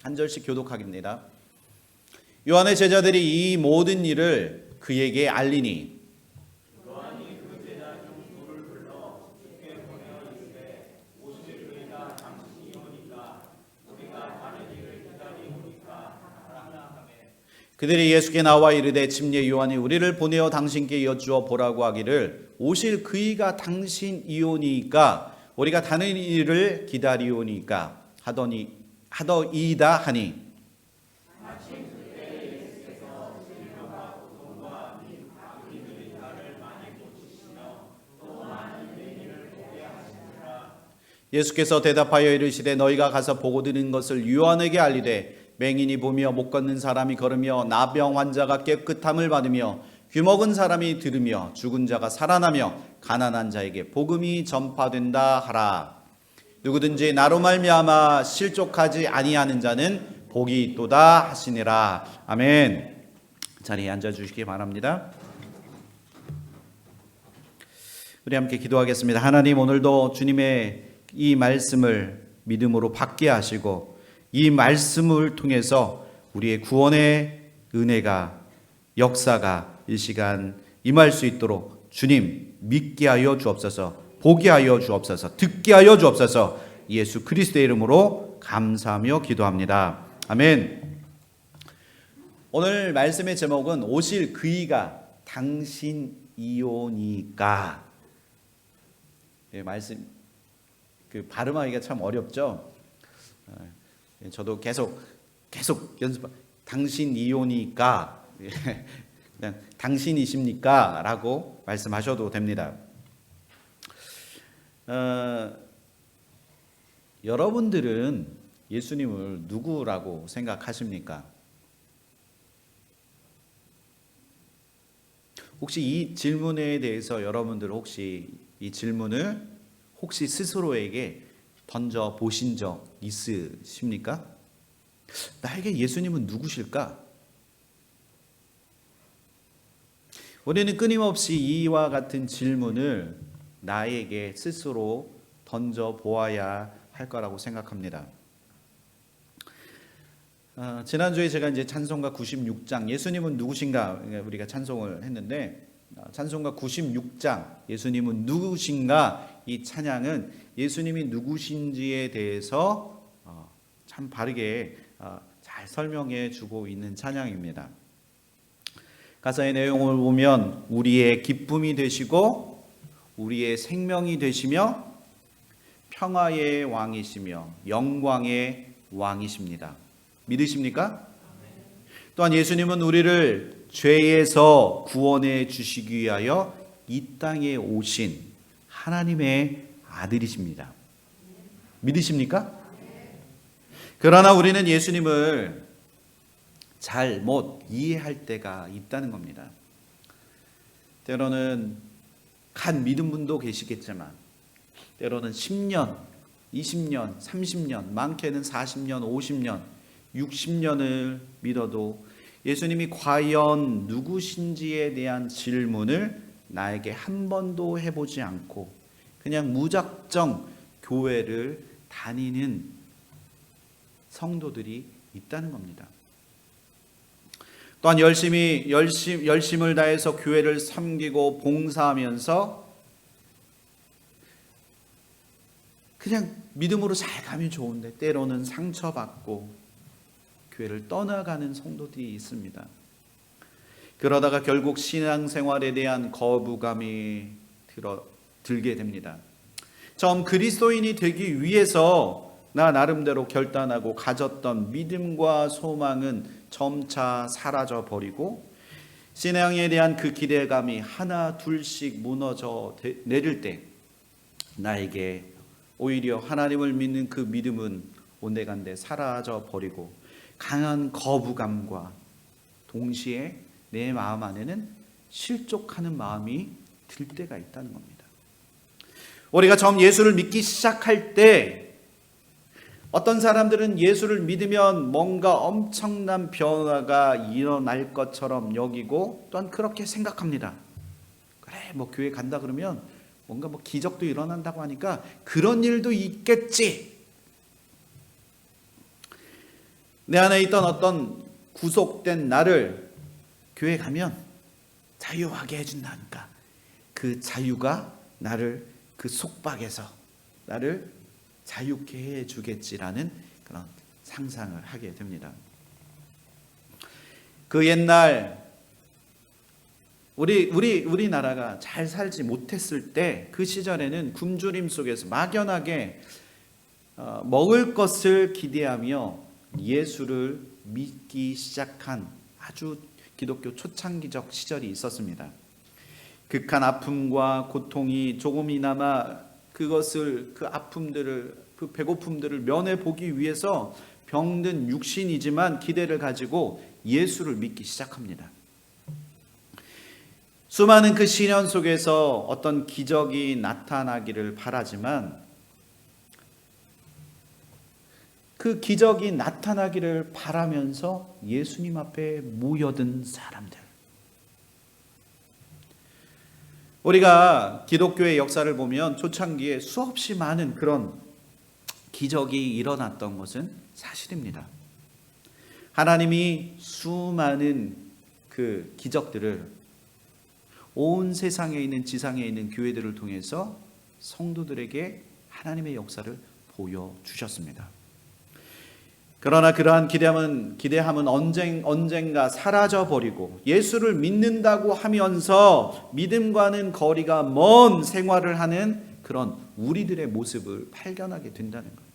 한 절씩 교독하겠습니다. 요한의 제자들이 이 모든 일을 그에게 알리니 그들이 예수께 나와 이르되 침례 요한이 우리를 보내어 당신께 여쭈어 보라고 하기를 오실 그이가 당신이오니까 우리가 다른 일을 기다리오니까 하더이다 하니 예수께서 대답하여 이르시되 너희가 가서 보고 들은 것을 요한에게 알리되 맹인이 보며 못 걷는 사람이 걸으며 나병 환자가 깨끗함을 받으며 귀먹은 사람이 들으며 죽은 자가 살아나며 가난한 자에게 복음이 전파된다 하라. 누구든지 나로 말미암아 실족하지 아니하는 자는 복이 있도다 하시니라. 아멘. 자리에 앉아주시기 바랍니다. 우리 함께 기도하겠습니다. 하나님, 오늘도 주님의 이 말씀을 믿음으로 받게 하시고 이 말씀을 통해서 우리의 구원의 은혜가 역사가 이 시간 임할 수 있도록 주님 믿게 하여 주옵소서, 보게 하여 주옵소서, 듣게 하여 주옵소서. 예수 그리스도의 이름으로 감사하며 기도합니다. 아멘. 오늘 말씀의 제목은 오실 그이가 당신이오니까. 말씀 발음하기가 참 어렵죠. 저도 계속 연습. 당신이오니까 그냥 당신이십니까? 라고 말씀하셔도 됩니다. 여러분들은 예수님을 누구라고 생각하십니까? 혹시 이 질문에 대해서 여러분들 혹시 이 질문을 혹시 스스로에게 던져 보신 적 있으십니까? 나에게 예수님은 누구실까? 우리는 끊임없이 이와 같은 질문을 나에게 스스로 던져 보아야 할 거라고 생각합니다. 지난주에 제가 이제 찬송가 96장 예수님은 누구신가 우리가 찬송을 했는데, 찬송가 96장 예수님은 누구신가, 이 찬양은 예수님이 누구신지에 대해서 참 바르게 잘 설명해 주고 있는 찬양입니다. 가사의 내용을 보면 우리의 기쁨이 되시고 우리의 생명이 되시며 평화의 왕이시며 영광의 왕이십니다. 믿으십니까? 또한 예수님은 우리를 죄에서 구원해 주시기 위하여 이 땅에 오신 하나님의 아들이십니다. 믿으십니까? 그러나 우리는 예수님을 잘못 이해할 때가 있다는 겁니다. 때로는 간 믿은 분도 계시겠지만 때로는 10년, 20년, 30년, 많게는 40년, 50년, 60년을 믿어도 예수님이 과연 누구신지에 대한 질문을 나에게 한 번도 해보지 않고 그냥 무작정 교회를 다니는 성도들이 있다는 겁니다. 또한 열심을 다해서 교회를 섬기고 봉사하면서 그냥 믿음으로 잘 가면 좋은데 때로는 상처받고 교회를 떠나가는 성도들이 있습니다. 그러다가 결국 신앙생활에 대한 거부감이 들게 됩니다. 처음 그리스도인이 되기 위해서 나 나름대로 결단하고 가졌던 믿음과 소망은 점차 사라져 버리고 신앙에 대한 그 기대감이 하나 둘씩 무너져 내릴 때 나에게 오히려 하나님을 믿는 그 믿음은 온데간데 사라져 버리고 강한 거부감과 동시에 내 마음 안에는 실족하는 마음이 들 때가 있다는 겁니다. 우리가 처음 예수를 믿기 시작할 때 어떤 사람들은 예수를 믿으면 뭔가 엄청난 변화가 일어날 것처럼 여기고 또한 그렇게 생각합니다. 그래, 뭐 교회 간다 그러면 뭔가 뭐 기적도 일어난다고 하니까 그런 일도 있겠지. 내 안에 있던 어떤 구속된 나를 교회 가면 자유하게 해준다니까 그 자유가 나를 그 속박에서 나를 자유케 해주겠지라는 그런 상상을 하게 됩니다. 그 옛날 우리나라가 잘 살지 못했을 때 그 시절에는 굶주림 속에서 막연하게 먹을 것을 기대하며 예수를 믿기 시작한 아주 기독교 초창기적 시절이 있었습니다. 극한 아픔과 고통이 조금이나마 그 아픔들을, 그 배고픔들을 면해 보기 위해서 병든 육신이지만 기대를 가지고 예수를 믿기 시작합니다. 수많은 그 시련 속에서 어떤 기적이 나타나기를 바라지만 그 기적이 나타나기를 바라면서 예수님 앞에 모여든 사람들. 우리가 기독교의 역사를 보면 초창기에 수없이 많은 그런 기적이 일어났던 것은 사실입니다. 하나님이 수많은 그 기적들을 온 세상에 있는 지상에 있는 교회들을 통해서 성도들에게 하나님의 역사를 보여주셨습니다. 그러나 그러한 기대함은 언젠가 사라져버리고 예수를 믿는다고 하면서 믿음과는 거리가 먼 생활을 하는 그런 우리들의 모습을 발견하게 된다는 거예요.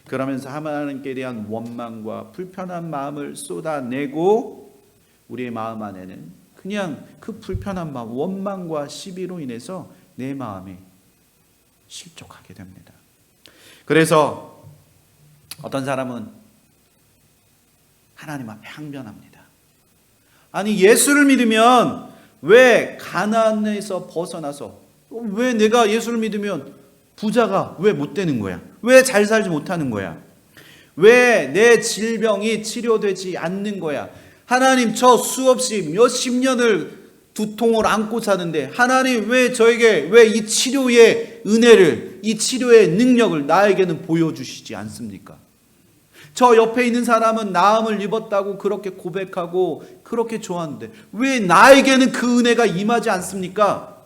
그러면서 하나님께 대한 원망과 불편한 마음을 쏟아내고 우리의 마음 안에는 그냥 그 불편한 마음, 원망과 시비로 인해서 내 마음이 실족하게 됩니다. 그래서 어떤 사람은 하나님 앞에 항변합니다. 아니 예수를 믿으면 왜 가난에서 벗어나서 왜 내가 예수를 믿으면 부자가 왜 못 되는 거야? 왜 잘 살지 못하는 거야? 왜 내 질병이 치료되지 않는 거야? 하나님 저 수없이 몇십 년을 두통을 안고 사는데 하나님 왜 저에게 왜 이 치료의 은혜를 이 치료의 능력을 나에게는 보여주시지 않습니까? 저 옆에 있는 사람은 나음을 입었다고 그렇게 고백하고 그렇게 좋아하는데 왜 나에게는 그 은혜가 임하지 않습니까?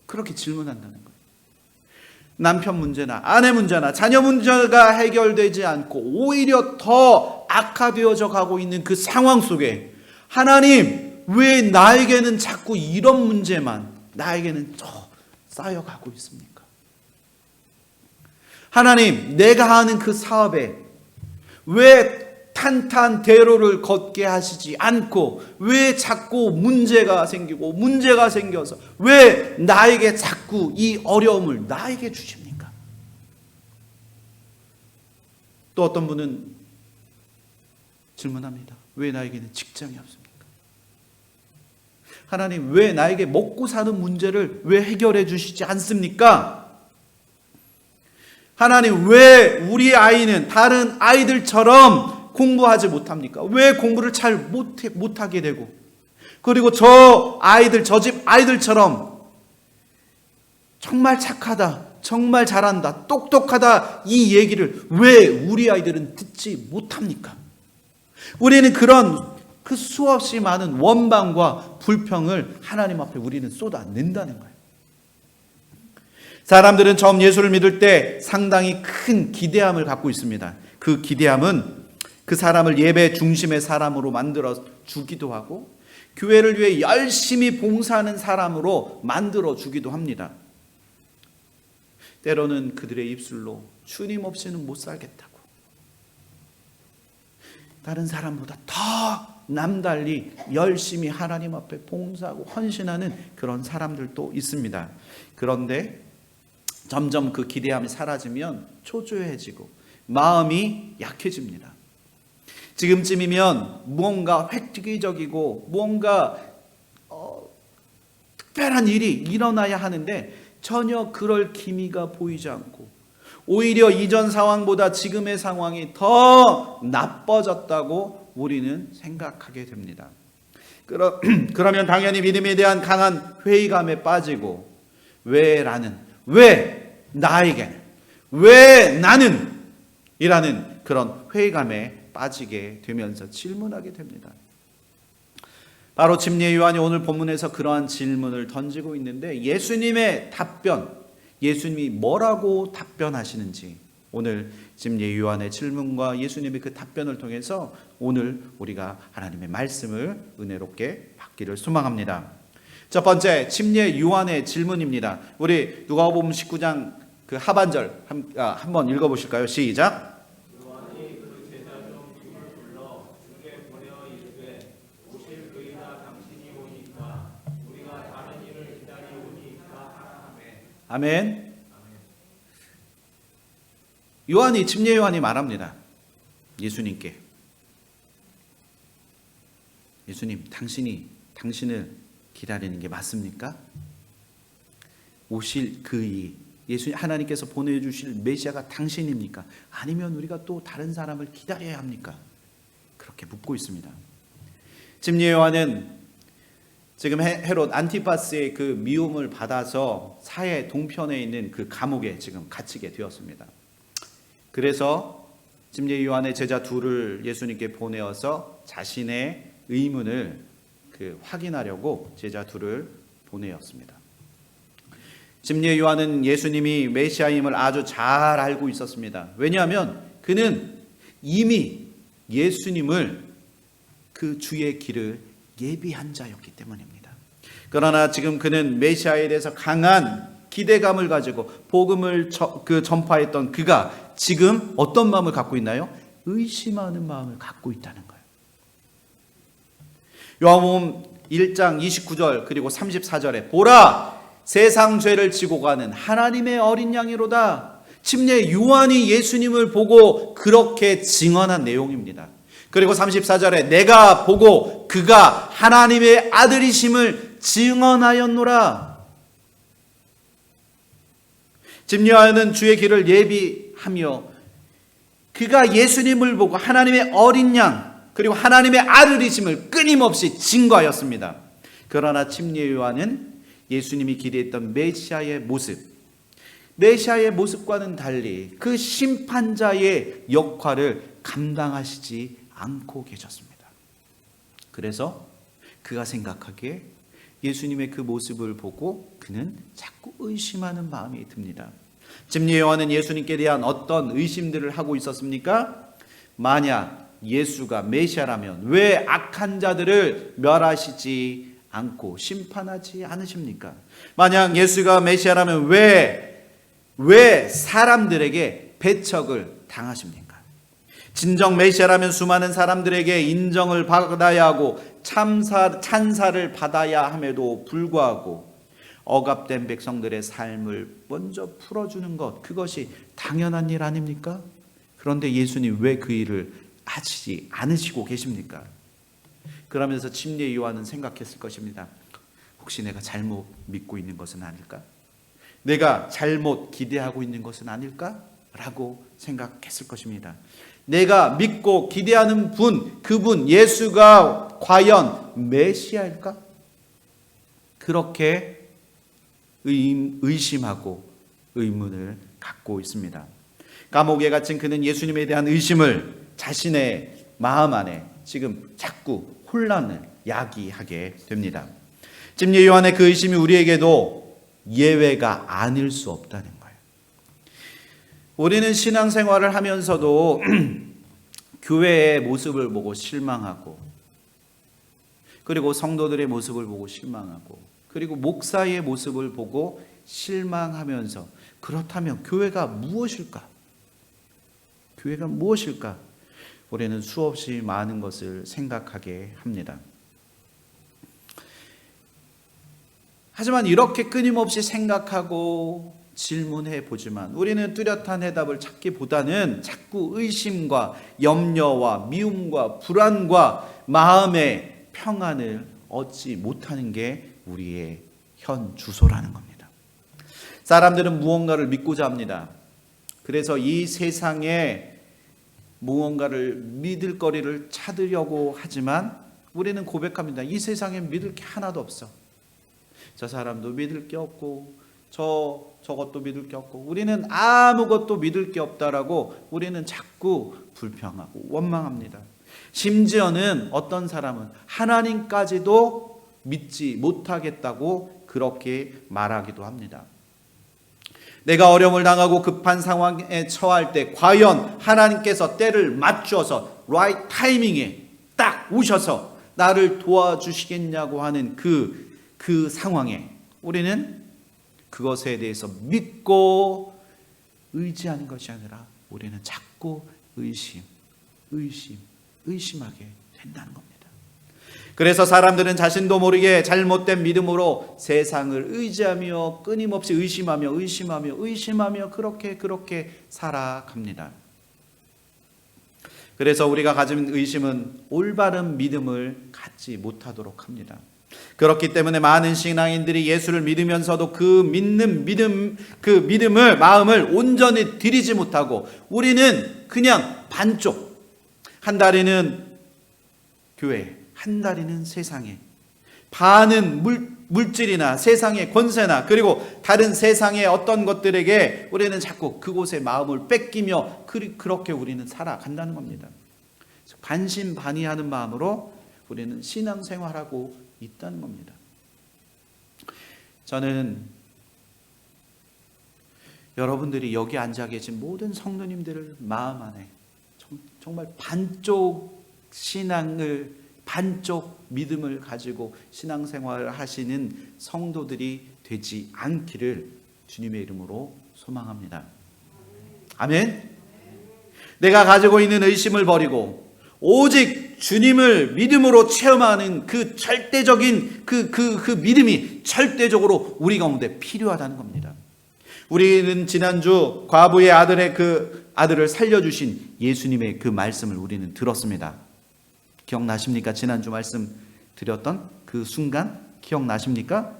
그렇게 질문한다는 거예요. 남편 문제나 아내 문제나 자녀 문제가 해결되지 않고 오히려 더 악화되어져 가고 있는 그 상황 속에 하나님 왜 나에게는 자꾸 이런 문제만 나에게는 더 쌓여가고 있습니까? 하나님 내가 하는 그 사업에 왜 탄탄대로를 걷게 하시지 않고 왜 자꾸 문제가 생겨서 왜 나에게 자꾸 이 어려움을 나에게 주십니까? 또 어떤 분은 질문합니다. 왜 나에게는 직장이 없습니까? 하나님 왜 나에게 먹고 사는 문제를 왜 해결해 주시지 않습니까? 하나님 왜 우리 아이는 다른 아이들처럼 공부하지 못합니까? 왜 공부를 잘 못하게 되고 그리고 저 집 아이들처럼 정말 착하다, 정말 잘한다, 똑똑하다 이 얘기를 왜 우리 아이들은 듣지 못합니까? 우리는 그런 그 수없이 많은 원망과 불평을 하나님 앞에 우리는 쏟아낸다는 거예요. 사람들은 처음 예수를 믿을 때 상당히 큰 기대함을 갖고 있습니다. 그 기대함은 그 사람을 예배 중심의 사람으로 만들어 주기도 하고 교회를 위해 열심히 봉사하는 사람으로 만들어 주기도 합니다. 때로는 그들의 입술로 주님 없이는 못 살겠다고 다른 사람보다 더 남달리 열심히 하나님 앞에 봉사하고 헌신하는 그런 사람들도 있습니다. 그런데 점점 그 기대함이 사라지면 초조해지고 마음이 약해집니다. 지금쯤이면 무언가 획기적이고 무언가 특별한 일이 일어나야 하는데 전혀 그럴 기미가 보이지 않고 오히려 이전 상황보다 지금의 상황이 더 나빠졌다고 우리는 생각하게 됩니다. 그러면 당연히 믿음에 대한 강한 회의감에 빠지고 왜 나에게는 왜 나는 이라는 그런 회의감에 빠지게 되면서 질문하게 됩니다. 바로 침례 요한이 오늘 본문에서 그러한 질문을 던지고 있는데 예수님의 답변, 예수님이 뭐라고 답변하시는지 오늘 침례 요한의 질문과 예수님의 그 답변을 통해서 오늘 우리가 하나님의 말씀을 은혜롭게 받기를 소망합니다. 첫 번째 침례 요한의 질문입니다. 우리 누가복음 19장 그 하반절 한번 읽어보실까요? 시작. 아멘. 요한이 침례 요한이 말합니다. 예수님께 예수님, 당신을 기다리는 게 맞습니까? 오실 그이 예수님 하나님께서 보내주실 메시아가 당신입니까? 아니면 우리가 또 다른 사람을 기다려야 합니까? 그렇게 묻고 있습니다. 침례 요한은 지금 헤롯 안티파스의 그 미움을 받아서 사해 동편에 있는 그 감옥에 지금 갇히게 되었습니다. 그래서 침례 요한의 제자 둘을 예수님께 보내어서 자신의 의문을 확인하려고 제자 둘을 보내었습니다. 침례 요한은 예수님이 메시아임을 아주 잘 알고 있었습니다. 왜냐하면 그는 이미 예수님을 그 주의 길을 예비한 자였기 때문입니다. 그러나 지금 그는 메시아에 대해서 강한 기대감을 가지고 복음을 전파했던 그가 지금 어떤 마음을 갖고 있나요? 의심하는 마음을 갖고 있다는 거예요. 요한복음 1장 29절 그리고 34절에 보라 세상 죄를 지고 가는 하나님의 어린 양이로다. 침례 요한이 예수님을 보고 그렇게 증언한 내용입니다. 그리고 34절에 내가 보고 그가 하나님의 아들이심을 증언하였노라. 침례 요한은 주의 길을 예비하며 그가 예수님을 보고 하나님의 어린 양 그리고 하나님의 아들이심을 끊임없이 증거하였습니다. 그러나 침례 요한은 예수님이 기대했던 메시아의 모습과는 달리 그 심판자의 역할을 감당하시지 않고 계셨습니다. 그래서 그가 생각하기에 예수님의 그 모습을 보고 그는 자꾸 의심하는 마음이 듭니다. 침례 요한은 예수님께 대한 어떤 의심들을 하고 있었습니까? 만약 예수가 메시아라면 왜 악한 자들을 멸하시지 않고 심판하지 않으십니까? 만약 예수가 메시아라면 왜 사람들에게 배척을 당하십니까? 진정 메시아라면 수많은 사람들에게 인정을 받아야 하고 찬사를 받아야 함에도 불구하고 억압된 백성들의 삶을 먼저 풀어주는 것, 그것이 당연한 일 아닙니까? 그런데 예수님 왜 그 일을 하시지 않으시고 계십니까? 그러면서 침례 요한은 생각했을 것입니다. 혹시 내가 잘못 믿고 있는 것은 아닐까? 내가 잘못 기대하고 있는 것은 아닐까? 라고 생각했을 것입니다. 내가 믿고 기대하는 그분 예수가 과연 메시아일까? 그렇게 의심하고 의문을 갖고 있습니다. 감옥에 갇힌 그는 예수님에 대한 의심을 자신의 마음 안에 지금 자꾸 혼란을 야기하게 됩니다. 침례 요한의 그 의심이 우리에게도 예외가 아닐 수 없다는 거예요. 우리는 신앙생활을 하면서도 교회의 모습을 보고 실망하고 그리고 성도들의 모습을 보고 실망하고 그리고 목사의 모습을 보고 실망하면서 그렇다면 교회가 무엇일까? 교회가 무엇일까? 우리는 수없이 많은 것을 생각하게 합니다. 하지만 이렇게 끊임없이 생각하고 질문해 보지만 우리는 뚜렷한 해답을 찾기보다는 자꾸 의심과 염려와 미움과 불안과 마음의 평안을 얻지 못하는 게 우리의 현 주소라는 겁니다. 사람들은 무언가를 믿고자 합니다. 그래서 이 세상에 무언가를 믿을 거리를 찾으려고 하지만 우리는 고백합니다. 이 세상에 믿을 게 하나도 없어. 저 사람도 믿을 게 없고 저것도 믿을 게 없고 우리는 아무것도 믿을 게 없다라고 우리는 자꾸 불평하고 원망합니다. 심지어는 어떤 사람은 하나님까지도 믿지 못하겠다고 그렇게 말하기도 합니다. 내가 어려움을 당하고 급한 상황에 처할 때 과연 하나님께서 때를 맞추어서 right 타이밍에 딱 오셔서 나를 도와주시겠냐고 하는 그 상황에 우리는 그것에 대해서 믿고 의지하는 것이 아니라 우리는 자꾸 의심하게 된다는 겁니다. 그래서 사람들은 자신도 모르게 잘못된 믿음으로 세상을 의지하며 끊임없이 의심하며 그렇게 살아갑니다. 그래서 우리가 가진 의심은 올바른 믿음을 갖지 못하도록 합니다. 그렇기 때문에 많은 신앙인들이 예수를 믿으면서도 그 믿음을 마음을 온전히 드리지 못하고 우리는 그냥 반쪽, 한 다리는 교회, 한 다리는 세상에, 반은 물질이나 세상의 권세나 그리고 다른 세상의 어떤 것들에게 우리는 자꾸 그곳에 마음을 뺏기며 그렇게 우리는 살아간다는 겁니다. 반신반의하는 마음으로 우리는 신앙생활하고 있다는 겁니다. 저는 여러분들이 여기 앉아 계신 모든 성도님들을 마음 안에 정말 반쪽 믿음을 가지고 신앙생활을 하시는 성도들이 되지 않기를 주님의 이름으로 소망합니다. 아멘. 내가 가지고 있는 의심을 버리고 오직 주님을 믿음으로 체험하는 그 절대적인 그 믿음이 절대적으로 우리 가운데 필요하다는 겁니다. 우리는 지난주 과부의 아들을 살려주신 예수님의 그 말씀을 우리는 들었습니다. 기억나십니까? 지난주 말씀 드렸던 그 순간 기억나십니까?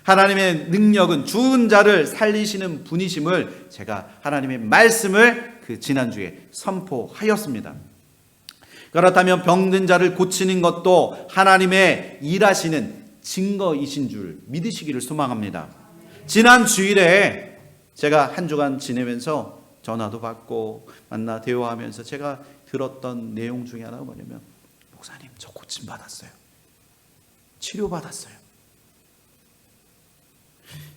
하나님의 능력은 죽은 자를 살리시는 분이심을 제가 하나님의 말씀을 그 지난주에 선포하였습니다. 그렇다면 병든 자를 고치는 것도 하나님의 일하시는 증거이신 줄 믿으시기를 소망합니다. 지난 주일에 제가 한 주간 지내면서 전화도 받고 만나 대화하면서 제가 들었던 내용 중에 하나가 뭐냐면, 목사님 저 고침받았어요. 치료받았어요.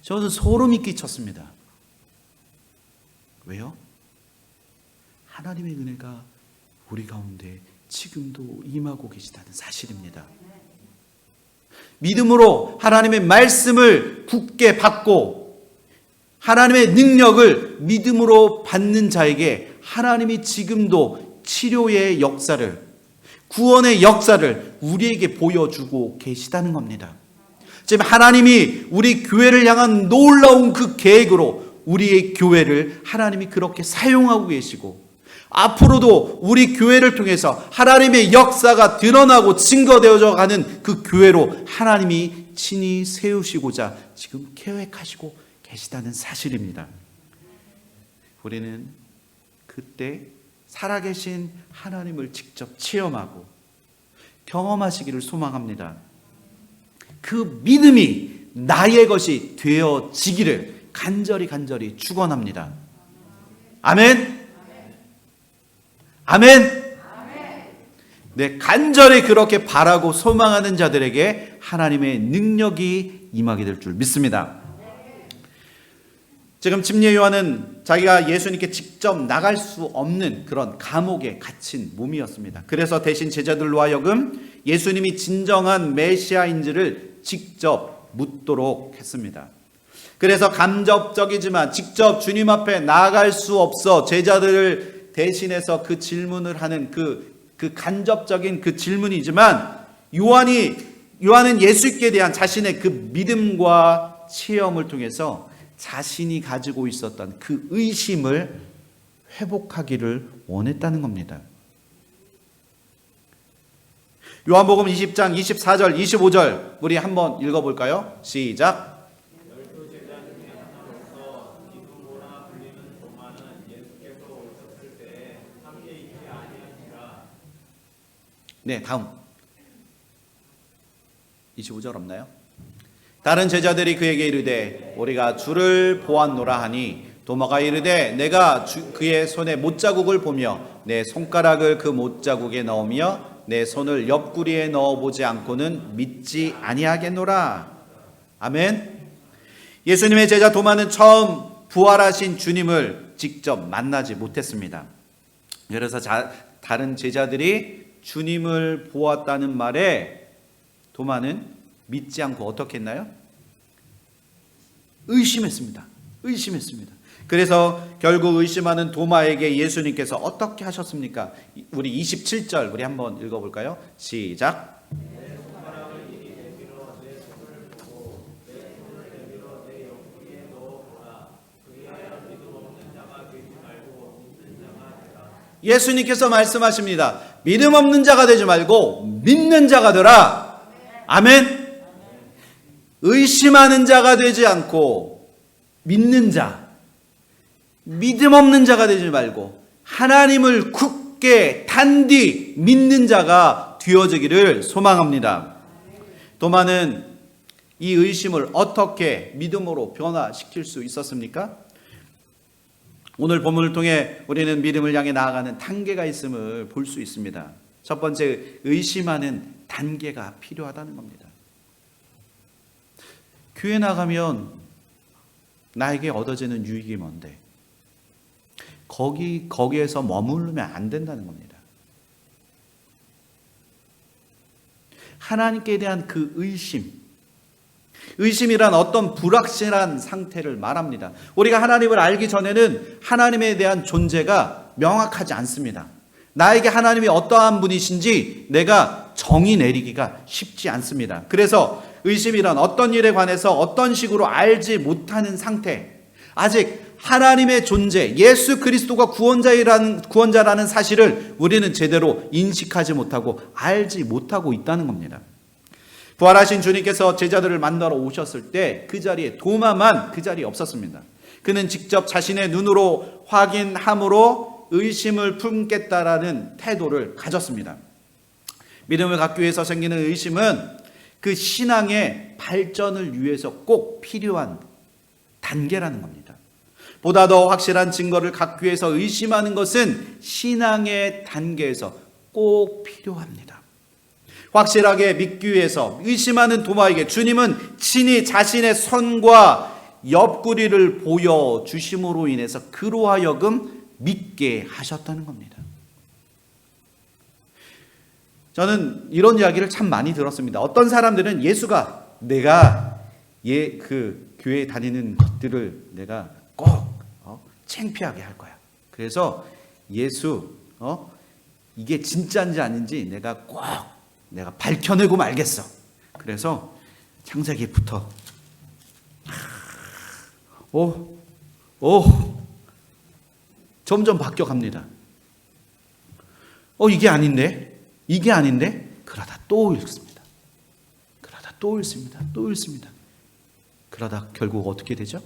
저는 소름이 끼쳤습니다. 왜요? 하나님의 은혜가 우리 가운데 지금도 임하고 계시다는 사실입니다. 믿음으로 하나님의 말씀을 굳게 받고 하나님의 능력을 믿음으로 받는 자에게 하나님이 지금도 치료의 역사를, 구원의 역사를 우리에게 보여주고 계시다는 겁니다. 지금 하나님이 우리 교회를 향한 놀라운 그 계획으로 우리의 교회를 하나님이 그렇게 사용하고 계시고, 앞으로도 우리 교회를 통해서 하나님의 역사가 드러나고 증거되어져 가는 그 교회로 하나님이 친히 세우시고자 지금 계획하시고 계시다는 사실입니다. 우리는 그때 살아계신 하나님을 직접 체험하고 경험하시기를 소망합니다. 그 믿음이 나의 것이 되어지기를 간절히 축원합니다. 아멘. 아멘. 네, 간절히 그렇게 바라고 소망하는 자들에게 하나님의 능력이 임하게 될 줄 믿습니다. 지금 침례 요한은 자기가 예수님께 직접 나갈 수 없는 그런 감옥에 갇힌 몸이었습니다. 그래서 대신 제자들로 하여금 예수님이 진정한 메시아인지를 직접 묻도록 했습니다. 그래서 간접적이지만 직접 주님 앞에 나아갈 수 없어 제자들을 대신해서 그 질문을 하는 그 간접적인 그 질문이지만, 요한은 예수께 대한 자신의 그 믿음과 체험을 통해서 자신이 가지고 있었던 그 의심을 회복하기를 원했다는 겁니다. 요한복음 20장 24절 25절 우리 한번 읽어볼까요? 시작. 네, 다음 25절 없나요? 다른 제자들이 그에게 이르되 우리가 주를 보았노라 하니 도마가 이르되 내가 그의 손에 못자국을 보며 내 손가락을 그 못자국에 넣으며 내 손을 옆구리에 넣어보지 않고는 믿지 아니하겠노라. 아멘. 예수님의 제자 도마는 처음 부활하신 주님을 직접 만나지 못했습니다. 그래서 다른 제자들이 주님을 보았다는 말에 도마는 믿지 않고 어떻게 했나요? 의심했습니다. 그래서 결국 의심하는 도마에게 예수님께서 어떻게 하셨습니까? 우리 27절 우리 한번 읽어볼까요? 시작. 예수님께서 말씀하십니다. 믿음 없는 자가 되지 말고 믿는 자가 되라. 아멘. 의심하는 자가 되지 않고 믿는 자, 믿음 없는 자가 되지 말고 하나님을 굳게 단디 믿는 자가 되어지기를 소망합니다. 도마는 이 의심을 어떻게 믿음으로 변화시킬 수 있었습니까? 오늘 본문을 통해 우리는 믿음을 향해 나아가는 단계가 있음을 볼 수 있습니다. 첫 번째, 의심하는 단계가 필요하다는 겁니다. 교회 나가면 나에게 얻어지는 유익이 뭔데? 거기에서 머무르면 안 된다는 겁니다. 하나님께 대한 그 의심이란 어떤 불확실한 상태를 말합니다. 우리가 하나님을 알기 전에는 하나님에 대한 존재가 명확하지 않습니다. 나에게 하나님이 어떠한 분이신지 내가 정의 내리기가 쉽지 않습니다. 그래서 의심이란 어떤 일에 관해서 어떤 식으로 알지 못하는 상태, 아직 하나님의 존재, 예수 그리스도가 구원자라는 사실을 우리는 제대로 인식하지 못하고 알지 못하고 있다는 겁니다. 부활하신 주님께서 제자들을 만나러 오셨을 때 그 자리에 도마만 그 자리에 없었습니다. 그는 직접 자신의 눈으로 확인함으로 의심을 품겠다라는 태도를 가졌습니다. 믿음을 갖기 위해서 생기는 의심은 그 신앙의 발전을 위해서 꼭 필요한 단계라는 겁니다. 보다 더 확실한 증거를 갖기 위해서 의심하는 것은 신앙의 단계에서 꼭 필요합니다. 확실하게 믿기 위해서 의심하는 도마에게 주님은 친히 자신의 손과 옆구리를 보여주심으로 인해서 그로 하여금 믿게 하셨다는 겁니다. 저는 이런 이야기를 참 많이 들었습니다. 어떤 사람들은 예수가 내가 그 교회에 다니는 것들을 내가 꼭 창피하게 할 거야. 그래서 예수 이게 진짜인지 아닌지 내가 밝혀내고 말겠어. 그래서 창세기부터 점점 바뀌어갑니다. 이게 아닌데 그러다 또 읽습니다. 또 읽습니다. 그러다 결국 어떻게 되죠?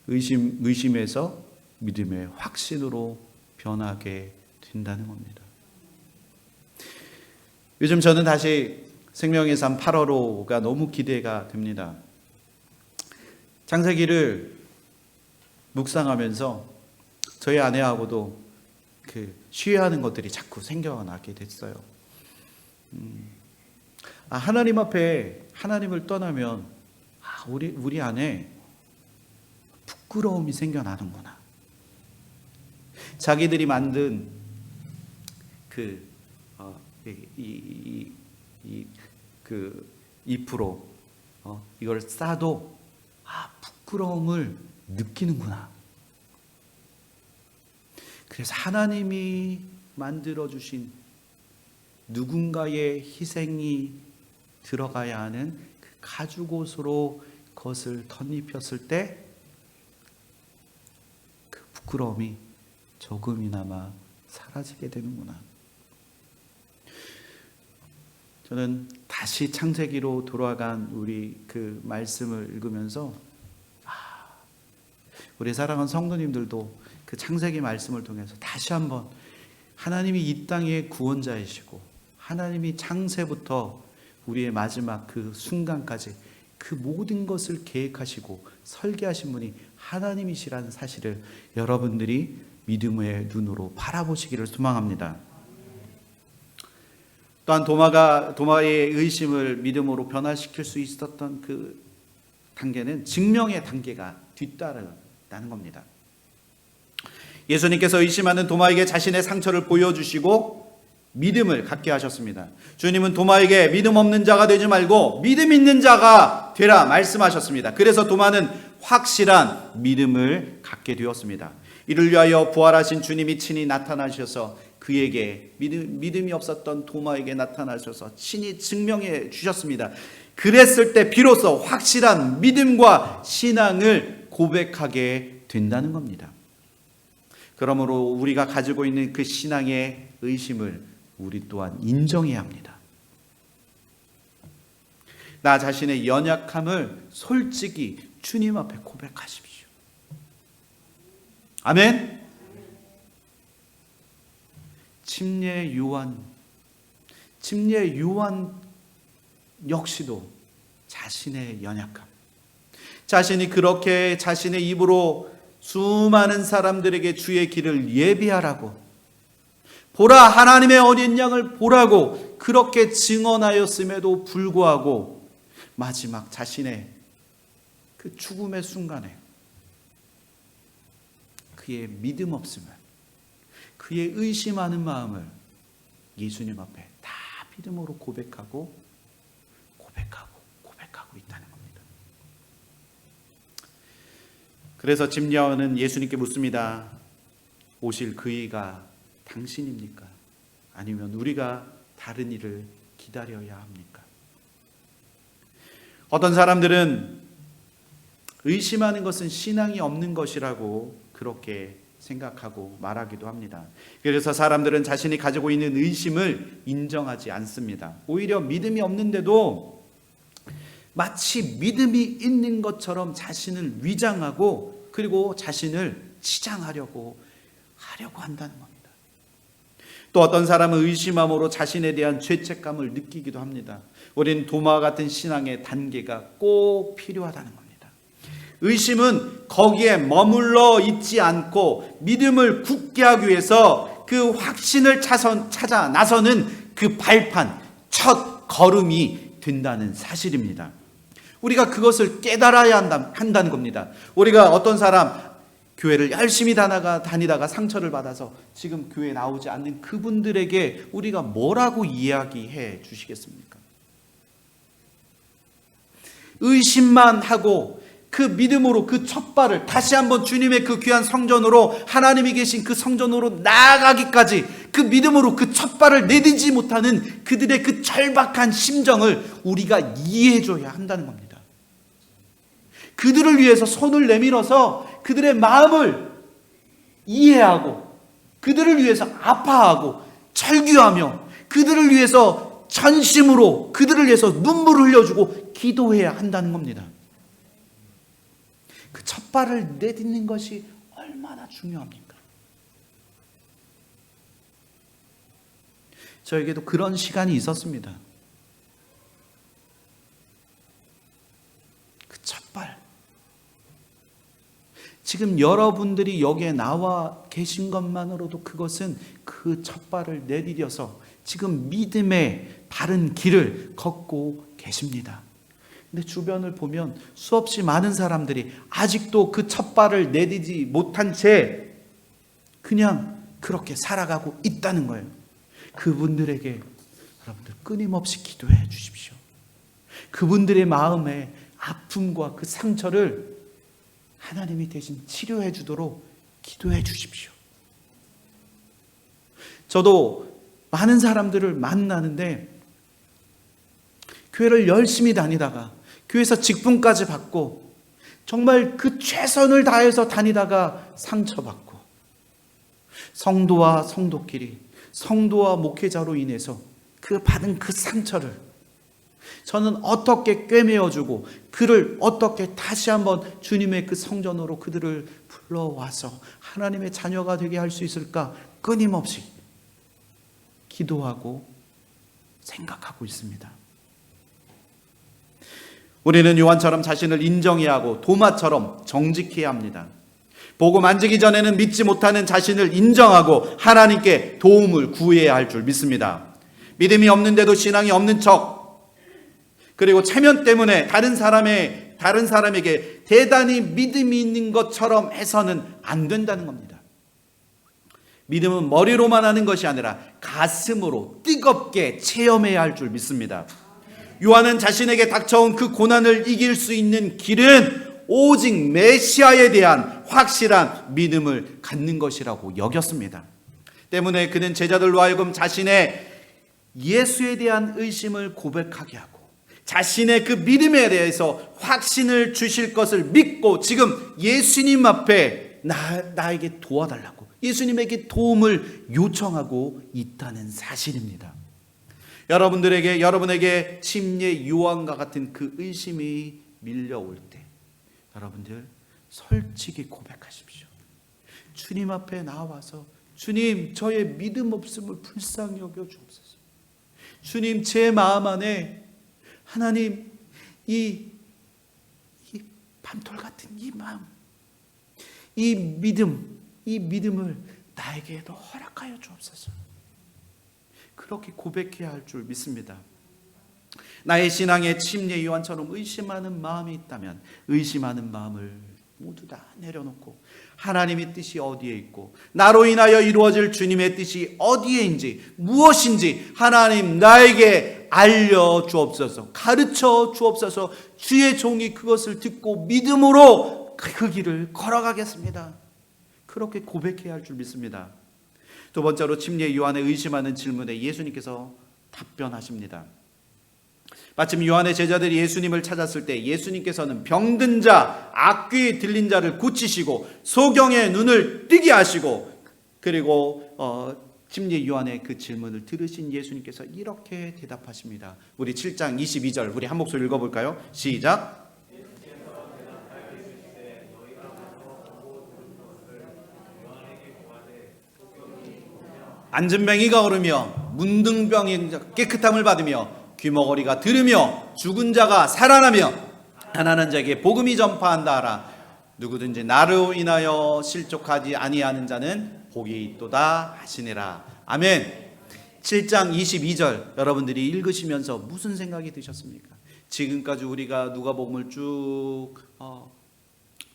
의심에서 믿음의 확신으로 변하게 된다는 겁니다. 요즘 저는 다시 생명의 삶 8월호가 너무 기대가 됩니다. 창세기를 묵상하면서 저희 아내하고도 쉬어하는 것들이 자꾸 생겨나게 됐어요. 하나님 앞에 하나님을 떠나면 우리 안에 부끄러움이 생겨나는구나. 자기들이 만든 잎으로 이걸 싸도 부끄러움을 느끼는구나. 그래서 하나님이 만들어주신 누군가의 희생이 들어가야 하는 그 가죽옷으로 그것을 덧입혔을 때 그 부끄러움이 조금이나마 사라지게 되는구나. 저는 다시 창세기로 돌아간 우리 그 말씀을 읽으면서 우리 사랑하는 성도님들도 그 창세기 말씀을 통해서 다시 한번 하나님이 이 땅의 구원자이시고 하나님이 창세부터 우리의 마지막 그 순간까지 그 모든 것을 계획하시고 설계하신 분이 하나님이시라는 사실을 여러분들이 믿음의 눈으로 바라보시기를 소망합니다. 또한 도마의 의심을 믿음으로 변화시킬 수 있었던 그 단계는 증명의 단계가 뒤따르다는 겁니다. 예수님께서 의심하는 도마에게 자신의 상처를 보여주시고 믿음을 갖게 하셨습니다. 주님은 도마에게 믿음 없는 자가 되지 말고 믿음 있는 자가 되라 말씀하셨습니다. 그래서 도마는 확실한 믿음을 갖게 되었습니다. 이를 위하여 부활하신 주님이 친히 나타나셔서 그에게 믿음이 없었던 도마에게 나타나셔서 친히 증명해 주셨습니다. 그랬을 때 비로소 확실한 믿음과 신앙을 고백하게 된다는 겁니다. 그러므로 우리가 가지고 있는 그 신앙의 의심을 우리 또한 인정해야 합니다. 나 자신의 연약함을 솔직히 주님 앞에 고백하십시오. 아멘. 침례 요한 역시도 자신의 연약함, 자신이 그렇게 자신의 입으로 수많은 사람들에게 주의 길을 예비하라고, 보라 하나님의 어린 양을 보라고 그렇게 증언하였음에도 불구하고 마지막 자신의 그 죽음의 순간에 그의 믿음 없음을, 그의 의심하는 마음을 예수님 앞에 다 믿음으로 고백하고 있다는 겁니다. 그래서 짐야원은 예수님께 묻습니다. 오실 그 이가 당신입니까? 아니면 우리가 다른 일을 기다려야 합니까? 어떤 사람들은 의심하는 것은 신앙이 없는 것이라고 그렇게 생각하고 말하기도 합니다. 그래서 사람들은 자신이 가지고 있는 의심을 인정하지 않습니다. 오히려 믿음이 없는데도 마치 믿음이 있는 것처럼 자신을 위장하고 그리고 자신을 치장하려고 한다는 겁니다. 또 어떤 사람은 의심함으로 자신에 대한 죄책감을 느끼기도 합니다. 우리는 도마 같은 신앙의 단계가 꼭 필요하다는 겁니다. 의심은 거기에 머물러 있지 않고 믿음을 굳게 하기 위해서 그 확신을 찾아 나서는 그 발판, 첫 걸음이 된다는 사실입니다. 우리가 그것을 깨달아야 한다는 겁니다. 우리가 어떤 사람 교회를 열심히 다니다가 상처를 받아서 지금 교회에 나오지 않는 그분들에게 우리가 뭐라고 이야기해 주시겠습니까? 의심만 하고 그 믿음으로 그 첫 발을 다시 한번 주님의 그 귀한 성전으로, 하나님이 계신 그 성전으로 나아가기까지 그 믿음으로 그 첫 발을 내딛지 못하는 그들의 그 절박한 심정을 우리가 이해해줘야 한다는 겁니다. 그들을 위해서 손을 내밀어서 그들의 마음을 이해하고 그들을 위해서 아파하고 절규하며 그들을 위해서 전심으로 그들을 위해서 눈물을 흘려주고 기도해야 한다는 겁니다. 그 첫 발을 내딛는 것이 얼마나 중요합니까? 저에게도 그런 시간이 있었습니다. 그 첫 발. 지금 여러분들이 여기에 나와 계신 것만으로도 그것은 그 첫 발을 내디뎌서 지금 믿음의 바른 길을 걷고 계십니다. 근데 주변을 보면 수없이 많은 사람들이 아직도 그 첫 발을 내디지 못한 채 그냥 그렇게 살아가고 있다는 거예요. 그분들에게 여러분들 끊임없이 기도해 주십시오. 그분들의 마음의 아픔과 그 상처를 하나님이 대신 치료해 주도록 기도해 주십시오. 저도 많은 사람들을 만나는데 교회를 열심히 다니다가 교회에서 직분까지 받고 정말 그 최선을 다해서 다니다가 상처받고 성도와 성도끼리, 성도와 목회자로 인해서 그 받은 그 상처를 저는 어떻게 꿰매어주고 그를 어떻게 다시 한번 주님의 그 성전으로 그들을 불러와서 하나님의 자녀가 되게 할 수 있을까 끊임없이 기도하고 생각하고 있습니다. 우리는 요한처럼 자신을 인정해야 하고 도마처럼 정직해야 합니다. 보고 만지기 전에는 믿지 못하는 자신을 인정하고 하나님께 도움을 구해야 할 줄 믿습니다. 믿음이 없는데도 신앙이 없는 척, 그리고 체면 때문에 다른 사람에게 대단히 믿음이 있는 것처럼 해서는 안 된다는 겁니다. 믿음은 머리로만 하는 것이 아니라 가슴으로 뜨겁게 체험해야 할 줄 믿습니다. 요한은 자신에게 닥쳐온 그 고난을 이길 수 있는 길은 오직 메시아에 대한 확실한 믿음을 갖는 것이라고 여겼습니다. 때문에 그는 제자들로 하여금 자신의 예수에 대한 의심을 고백하게 하고 자신의 그 믿음에 대해서 확신을 주실 것을 믿고 지금 예수님 앞에 나에게 도와달라고 예수님에게 도움을 요청하고 있다는 사실입니다. 여러분에게 침례 요한과 같은 그 의심이 밀려올 때 여러분들 솔직히 고백하십시오. 주님 앞에 나와서 주님, 저의 믿음 없음을 불쌍히 여겨 주옵소서. 주님, 제 마음 안에 하나님 이 밤톨 같은 이 마음, 이 믿음을 나에게도 허락하여 주옵소서. 그렇게 고백해야 할 줄 믿습니다. 나의 신앙에 침례 요한처럼 의심하는 마음이 있다면 의심하는 마음을 모두 다 내려놓고 하나님의 뜻이 어디에 있고 나로 인하여 이루어질 주님의 뜻이 어디에인지 무엇인지 하나님 나에게 알려주옵소서, 가르쳐 주옵소서. 주의 종이 그것을 듣고 믿음으로 그 길을 걸어가겠습니다. 그렇게 고백해야 할 줄 믿습니다. 두 번째로 침례 요한의 의심하는 질문에 예수님께서 답변하십니다. 마침 요한의 제자들이 예수님을 찾았을 때 예수님께서는 병든 자, 악귀 들린 자를 고치시고 소경의 눈을 뜨게 하시고 그리고 침례 요한의 그 질문을 들으신 예수님께서 이렇게 대답하십니다. 우리 7장 22절 우리 한 목소리 읽어볼까요? 시작. 안진뱅이가 오르며 문둥병이 깨끗함을 받으며 귀머거리가 들으며 죽은 자가 살아나며 가난한 자에게 복음이 전파한다 하라. 누구든지 나로 인하여 실족하지 아니하는 자는 복이 있도다 하시니라. 아멘. 7장 22절 여러분들이 읽으시면서 무슨 생각이 드셨습니까? 지금까지 우리가 누가복음을 쭉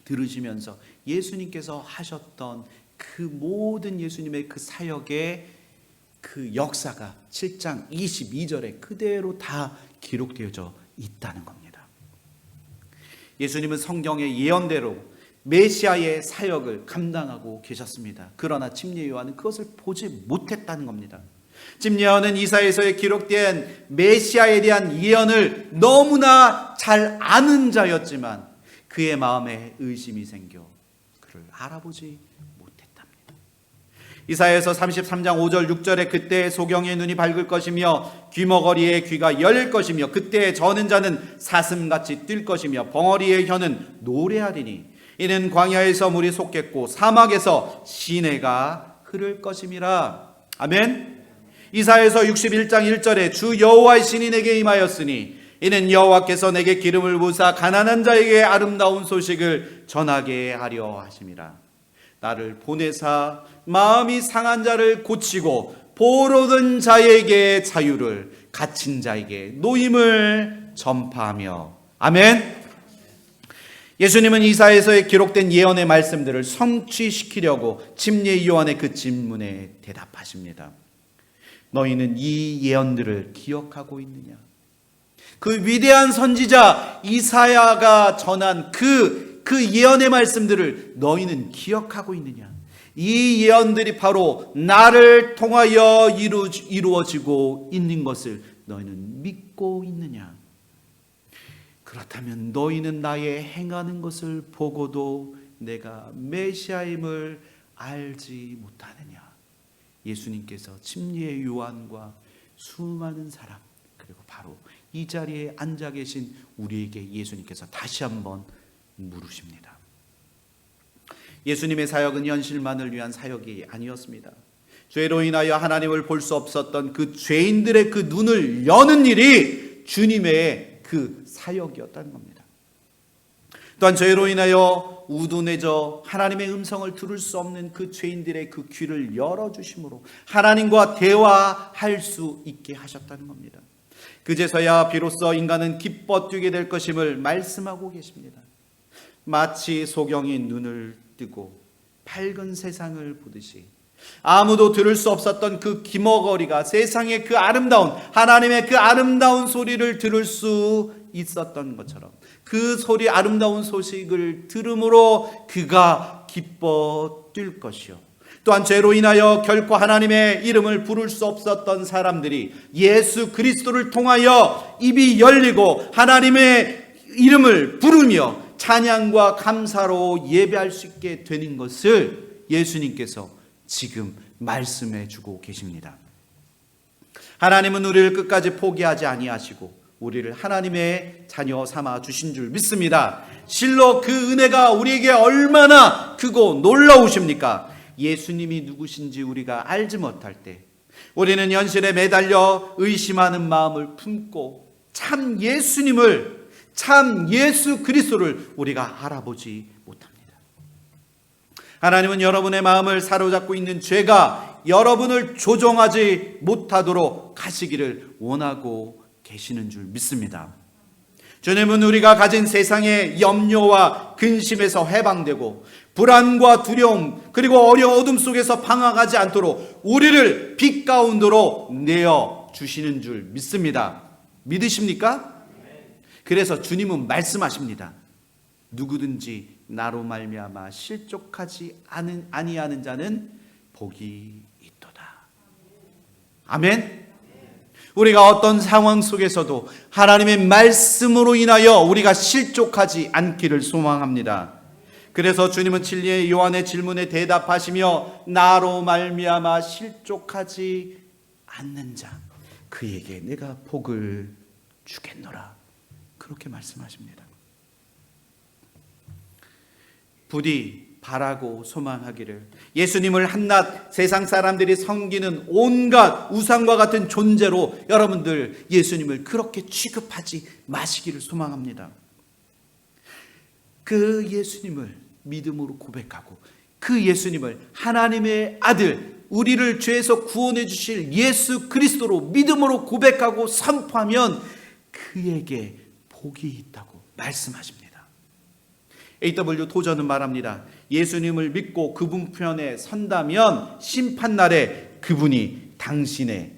들으시면서 예수님께서 하셨던 그 모든 예수님의 그 사역의 그 역사가 7장 22절에 그대로 다 기록되어져 있다는 겁니다. 예수님은 성경의 예언대로 메시아의 사역을 감당하고 계셨습니다. 그러나 침례 요한은 그것을 보지 못했다는 겁니다. 침례 요한은 이사야서에 기록된 메시아에 대한 예언을 너무나 잘 아는 자였지만 그의 마음에 의심이 생겨 그를 알아보지 이사야서 33장 5절 6절에 그때 소경의 눈이 밝을 것이며 귀머거리의 귀가 열릴 것이며 그때 저는 자는 사슴같이 뛸 것이며 벙어리의 혀는 노래하리니 이는 광야에서 물이 솟겠고 사막에서 시내가 흐를 것임이라. 아멘. 이사야서 61장 1절에 주 여호와의 신이 내게 임하였으니 이는 여호와께서 내게 기름을 부으사 가난한 자에게 아름다운 소식을 전하게 하려 하심이라. 나를 보내사 마음이 상한 자를 고치고 보로된 자에게 자유를 갇힌 자에게 노임을 전파하며. 아멘. 예수님은 이사야서에 기록된 예언의 말씀들을 성취시키려고 침례 요한의 그 질문에 대답하십니다. 너희는 이 예언들을 기억하고 있느냐? 그 위대한 선지자 이사야가 전한 그 예언의 말씀들을 너희는 기억하고 있느냐? 이 예언들이 바로 나를 통하여 이루어지고 있는 것을 너희는 믿고 있느냐? 그렇다면 너희는 나의 행하는 것을 보고도 내가 메시아임을 알지 못하느냐? 예수님께서 침례 요한과 수많은 사람 그리고 바로 이 자리에 앉아 계신 우리에게 예수님께서 다시 한번 물으십니다. 예수님의 사역은 현실만을 위한 사역이 아니었습니다. 죄로 인하여 하나님을 볼 수 없었던 그 죄인들의 그 눈을 여는 일이 주님의 그 사역이었다는 겁니다. 또한 죄로 인하여 우둔해져 하나님의 음성을 들을 수 없는 그 죄인들의 그 귀를 열어주심으로 하나님과 대화할 수 있게 하셨다는 겁니다. 그제서야 비로소 인간은 기뻐 뛰게 될 것임을 말씀하고 계십니다. 마치 소경이 눈을 뜨고 밝은 세상을 보듯이 아무도 들을 수 없었던 그 기머거리가 세상의 그 아름다운 하나님의 그 아름다운 소리를 들을 수 있었던 것처럼 그 소리 아름다운 소식을 들음으로 그가 기뻐 뛸 것이요, 또한 죄로 인하여 결코 하나님의 이름을 부를 수 없었던 사람들이 예수 그리스도를 통하여 입이 열리고 하나님의 이름을 부르며 찬양과 감사로 예배할 수 있게 되는 것을 예수님께서 지금 말씀해 주고 계십니다. 하나님은 우리를 끝까지 포기하지 아니하시고 우리를 하나님의 자녀 삼아 주신 줄 믿습니다. 실로 그 은혜가 우리에게 얼마나 크고 놀라우십니까? 예수님이 누구신지 우리가 알지 못할 때 우리는 현실에 매달려 의심하는 마음을 품고 참 예수님을, 참 예수 그리스도를 우리가 알아보지 못합니다. 하나님은 여러분의 마음을 사로잡고 있는 죄가 여러분을 조종하지 못하도록 하시기를 원하고 계시는 줄 믿습니다. 주님은 우리가 가진 세상의 염려와 근심에서 해방되고 불안과 두려움 그리고 어려운 어둠 속에서 방황하지 않도록 우리를 빛 가운데로 내어 주시는 줄 믿습니다. 믿으십니까? 그래서 주님은 말씀하십니다. 누구든지 나로 말미암아 실족하지 아니하는 자는 복이 있도다. 아멘. 우리가 어떤 상황 속에서도 하나님의 말씀으로 인하여 우리가 실족하지 않기를 소망합니다. 그래서 주님은 진리의 요한의 질문에 대답하시며 나로 말미암아 실족하지 않는 자 그에게 내가 복을 주겠노라 그렇게 말씀하십니다. 부디 바라고 소망하기를 예수님을 한낱 세상 사람들이 섬기는 온갖 우상과 같은 존재로 여러분들 예수님을 그렇게 취급하지 마시기를 소망합니다. 그 예수님을 믿음으로 고백하고 그 예수님을 하나님의 아들 우리를 죄에서 구원해 주실 예수 그리스도로 믿음으로 고백하고 선포하면 그에게 복이 있다고 말씀하십니다. A.W. 토저는 말합니다. 예수님을 믿고 그분 편에 선다면 심판날에 그분이 당신의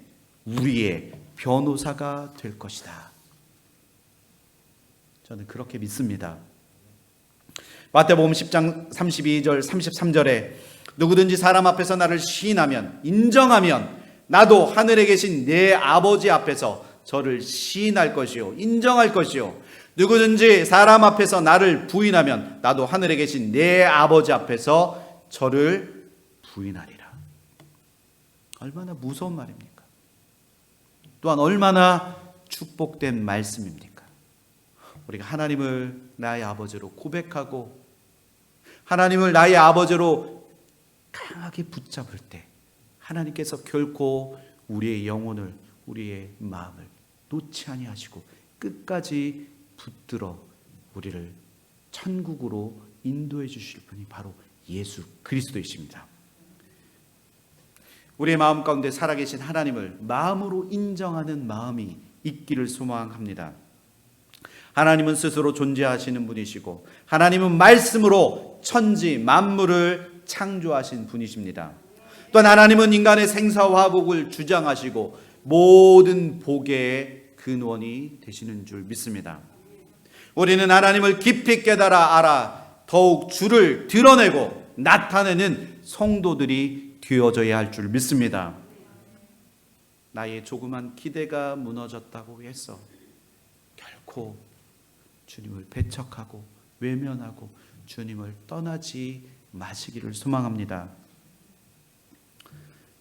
우리의 변호사가 될 것이다. 저는 그렇게 믿습니다. 마태복음 10장 32절 33절에 누구든지 사람 앞에서 나를 시인하면 인정하면 나도 하늘에 계신 내 아버지 앞에서 저를 시인할 것이요 인정할 것이요 누구든지 사람 앞에서 나를 부인하면 나도 하늘에 계신 내 아버지 앞에서 저를 부인하리라. 얼마나 무서운 말입니까? 또한 얼마나 축복된 말씀입니까? 우리가 하나님을 나의 아버지로 고백하고 하나님을 나의 아버지로 강하게 붙잡을 때 하나님께서 결코 우리의 영혼을 우리의 마음을 놓지 아니하시고 끝까지 붙들어 우리를 천국으로 인도해 주실 분이 바로 예수 그리스도이십니다. 우리의 마음 가운데 살아계신 하나님을 마음으로 인정하는 마음이 있기를 소망합니다. 하나님은 스스로 존재하시는 분이시고 하나님은 말씀으로 천지 만물을 창조하신 분이십니다. 또한 하나님은 인간의 생사화복을 주장하시고 모든 복의 근원이 되시는 줄 믿습니다. 우리는 하나님을 깊이 깨달아 알아 더욱 주를 드러내고 나타내는 성도들이 되어져야 할 줄 믿습니다. 나의 조그만 기대가 무너졌다고 해서 결코 주님을 배척하고 외면하고 주님을 떠나지 마시기를 소망합니다.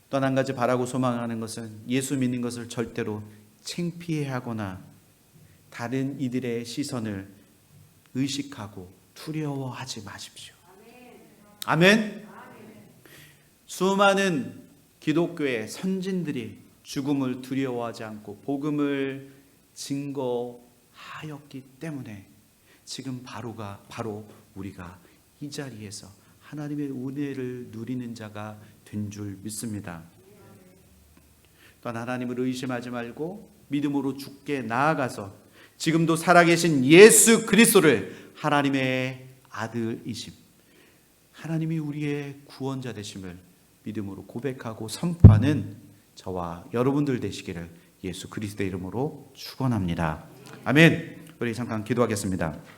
또 한 가지 바라고 소망하는 것은 예수 믿는 것을 절대로 창피해하거나 다른 이들의 시선을 의식하고 두려워하지 마십시오. 아멘. 수많은 기독교의 선진들이 죽음을 두려워하지 않고 복음을 증거하였기 때문에 지금 바로 우리가 이 자리에서 하나님의 은혜를 누리는 자가 된 줄 믿습니다. 또한 하나님을 의심하지 말고 믿음으로 주께 나아가서 지금도 살아계신 예수 그리스도를 하나님의 아들이심, 하나님이 우리의 구원자 되심을 믿음으로 고백하고 선포하는 저와 여러분들 되시기를 예수 그리스도의 이름으로 축원합니다. 아멘. 우리 잠깐 기도하겠습니다.